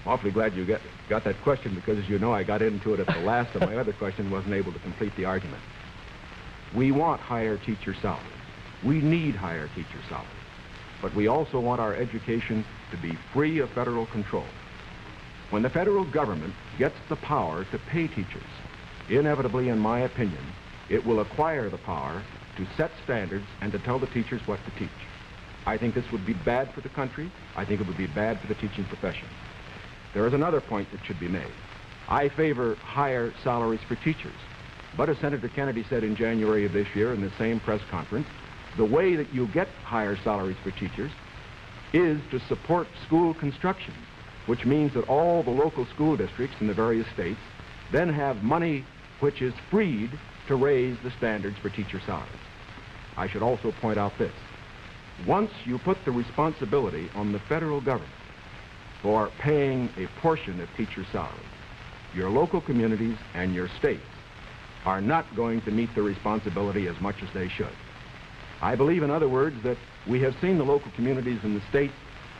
Awfully glad you got that question, because, as you know, I got into it at the last of my other question, wasn't able to complete the argument. We want higher teacher salaries. We need higher teacher salaries. But we also want our education to be free of federal control. When the federal government gets the power to pay teachers, inevitably, in my opinion, it will acquire the power to set standards and to tell the teachers what to teach. I think this would be bad for the country. I think it would be bad for the teaching profession. There is another point that should be made. I favor higher salaries for teachers. But as Senator Kennedy said in January of this year in the same press conference, the way that you get higher salaries for teachers is to support school construction, which means that all the local school districts in the various states then have money which is freed to raise the standards for teacher salaries. I should also point out this. Once you put the responsibility on the federal government for paying a portion of teacher salaries, your local communities and your states are not going to meet the responsibility as much as they should. I believe, in other words, that we have seen the local communities in the states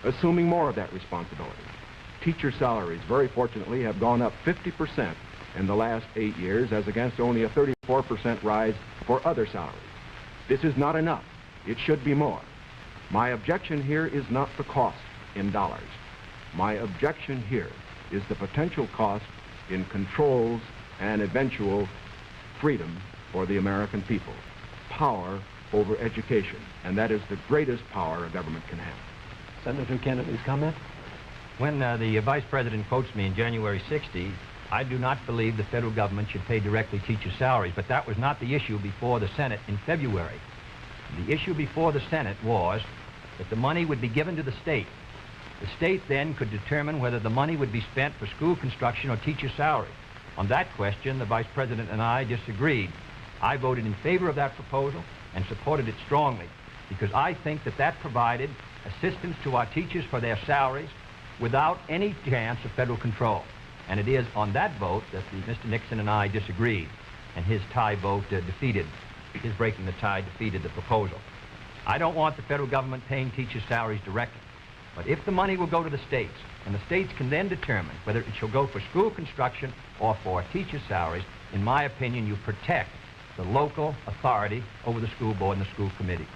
assuming more of that responsibility. Teacher salaries, very fortunately, have gone up 50% in the last 8 years, as against only a 34% rise for other salaries. This is not enough. It should be more. My objection here is not the cost in dollars. My objection here is the potential cost in controls and eventual freedom for the American people. Power over education, and that is the greatest power a government can have. Senator Kennedy's comment? When the Vice President quotes me in January 60, I do not believe the federal government should pay directly teachers' salaries, but that was not the issue before the Senate in February. The issue before the Senate was that the money would be given to the state. The state then could determine whether the money would be spent for school construction or teacher salary. On that question, the Vice President and I disagreed. I voted in favor of that proposal and supported it strongly because I think that that provided assistance to our teachers for their salaries without any chance of federal control. And it is on that vote that Mr. Nixon and I disagreed, and his tie vote defeated. His breaking the tie defeated the proposal. I don't want the federal government paying teachers' salaries directly, but if the money will go to the states, and the states can then determine whether it shall go for school construction or for teachers' salaries, in my opinion, you protect the local authority over the school board and the school committee.